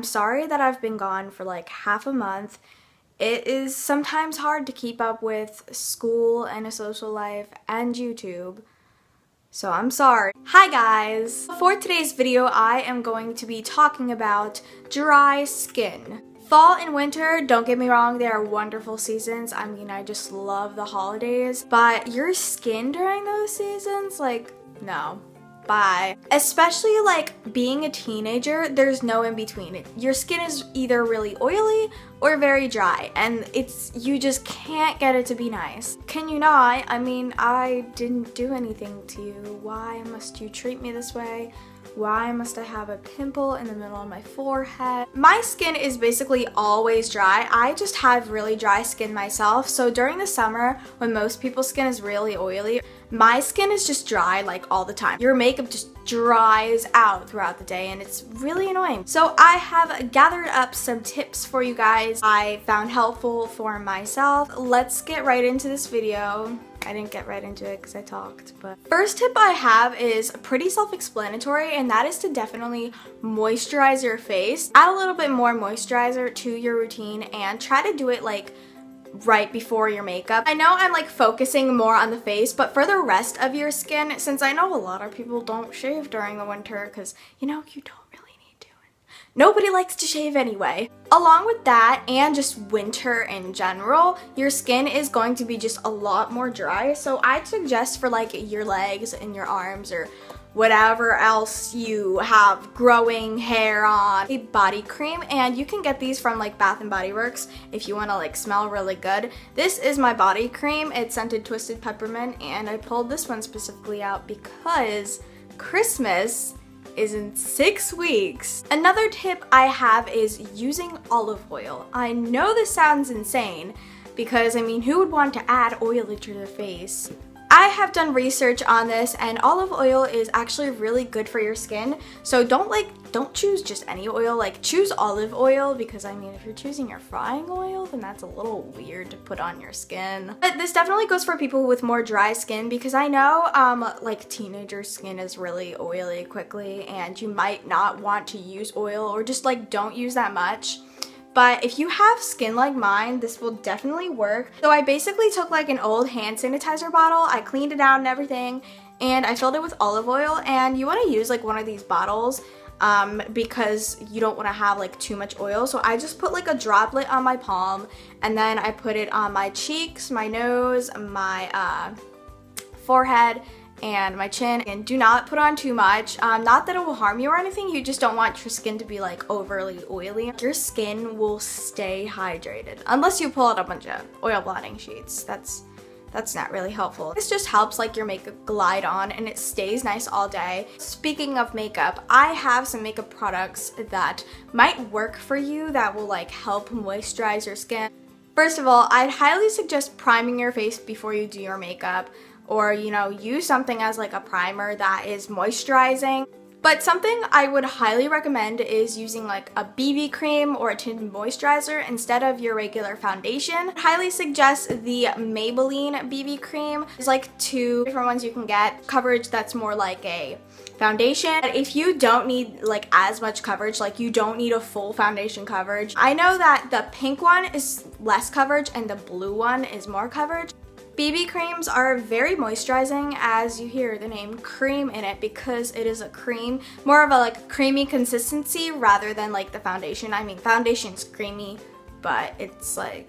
I'm sorry that I've been gone for like half a month. It is sometimes hard to keep up with school and a social life and YouTube, so I'm sorry. Hi guys! For today's video, I am going to be talking about dry skin. Fall and winter, don't get me wrong, they are wonderful seasons. I mean, I just love the holidays, but your skin during those seasons, like, no. Bye. Especially like being a teenager, there's no in between. Your skin is either really oily or very dry, and you just can't get it to be nice. Can you not? I mean, I didn't do anything to you. Why must you treat me this way? Why must I have a pimple in the middle of my forehead? My skin is basically always dry. I just have really dry skin myself. So during the summer, when most people's skin is really oily, my skin is just dry like all the time. Your makeup just dries out throughout the day and it's really annoying. So I have gathered up some tips for you guys I found helpful for myself. Let's get right into this video. I didn't get right into it because I talked, but first tip I have is pretty self-explanatory, and that is to definitely moisturize your face. Add a little bit more moisturizer to your routine and try to do it like right before your makeup. I know I'm like focusing more on the face, but for the rest of your skin, since I know a lot of people don't shave during the winter because, you know, you don't really need to. Nobody likes to shave anyway. Along with that and just winter in general, your skin is going to be just a lot more dry. So I'd suggest for like your legs and your arms or whatever else you have growing hair on, a body cream, and you can get these from like Bath and Body Works if you want to like smell really good. This is my body cream. It's scented Twisted Peppermint, and I pulled this one specifically out because Christmas is in 6 weeks. Another tip I have is using olive oil. I know this sounds insane because, I mean, who would want to add oil to their face? I have done research on this, and olive oil is actually really good for your skin. So don't choose just any oil, like choose olive oil, because I mean, if you're choosing your frying oil, then that's a little weird to put on your skin. But this definitely goes for people with more dry skin, because I know like teenager skin is really oily quickly, and you might not want to use oil, or just like don't use that much. But if you have skin like mine, this will definitely work. So I basically took like an old hand sanitizer bottle, I cleaned it out and everything, and I filled it with olive oil. And you want to use like one of these bottles because you don't want to have like too much oil. So I just put like a droplet on my palm, and then I put it on my cheeks, my nose, my forehead, and my chin. And do not put on too much. Not that it will harm you or anything, you just don't want your skin to be like overly oily. Your skin will stay hydrated unless you pull out a bunch of oil blotting sheets. That's not really helpful. This just helps like your makeup glide on and it stays nice all day. Speaking of makeup, I have some makeup products that might work for you that will like help moisturize your skin. First of all, I'd highly suggest priming your face before you do your makeup, or, you know, use something as like a primer that is moisturizing. But something I would highly recommend is using like a BB cream or a tinted moisturizer instead of your regular foundation. I highly suggest the Maybelline BB cream. There's like 2 different ones you can get. Coverage that's more like a foundation. If you don't need like as much coverage, like you don't need a full foundation coverage. I know that the pink one is less coverage and the blue one is more coverage. BB creams are very moisturizing, as you hear the name cream in it, because it is a cream, more of a like creamy consistency rather than like the foundation. I mean, foundation's creamy, but it's like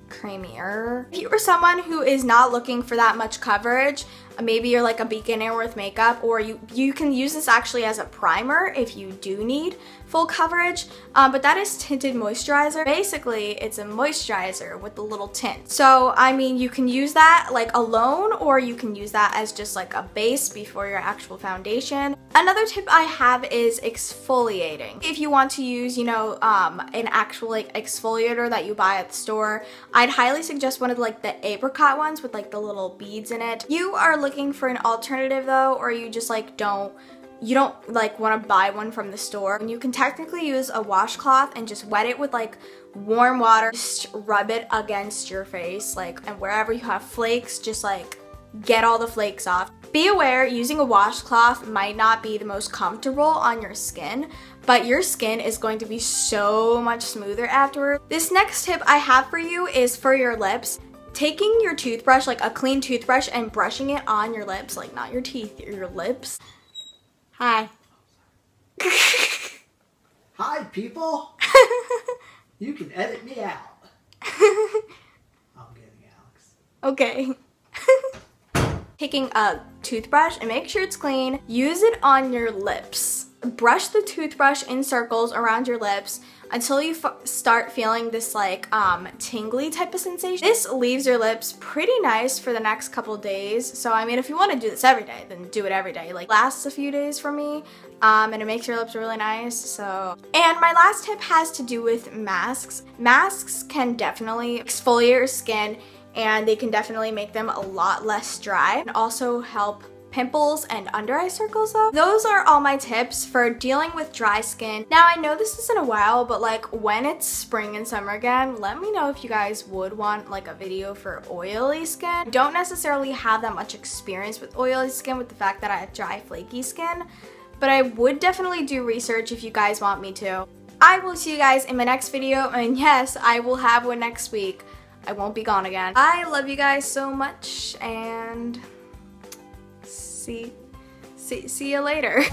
creamier. If you are someone who is not looking for that much coverage, maybe you're like a beginner with makeup, or you can use this actually as a primer if you do need full coverage, but that is tinted moisturizer. Basically, it's a moisturizer with a little tint. So, I mean, you can use that like alone, or you can use that as just like a base before your actual foundation. Another tip I have is exfoliating. If you want to use, you know, an actual like exfoliator that you buy at the store, I'd highly suggest one of like the apricot ones with like the little beads in it. You are looking for an alternative though, or you just like you don't like want to buy one from the store, and you can technically use a washcloth and just wet it with like warm water, just rub it against your face, like, and wherever you have flakes, just like get all the flakes off. Be aware, using a washcloth might not be the most comfortable on your skin, but your skin is going to be so much smoother afterward. This next tip I have for you is for your lips. Taking your toothbrush, like a clean toothbrush, and brushing it on your lips, like not your teeth, your lips. Hi. Hi, people. You can edit me out. I'm getting Alex. Okay. Taking a toothbrush and make sure it's clean. Use it on your lips. Brush the toothbrush in circles around your lips until you start feeling this like tingly type of sensation. This leaves your lips pretty nice for the next couple days. So I mean, if you want to do this every day, then do it every day. Like, lasts a few days for me, and it makes your lips really nice. So, and my last tip has to do with masks. Masks can definitely exfoliate your skin, and they can definitely make them a lot less dry, and also help pimples and under eye circles though. Those are all my tips for dealing with dry skin. Now, I know this isn't a while, but like when it's spring and summer again, let me know if you guys would want like a video for oily skin. I don't necessarily have that much experience with oily skin with the fact that I have dry, flaky skin, but I would definitely do research if you guys want me to. I will see you guys in my next video, and yes, I will have one next week. I won't be gone again. I love you guys so much, and see you later.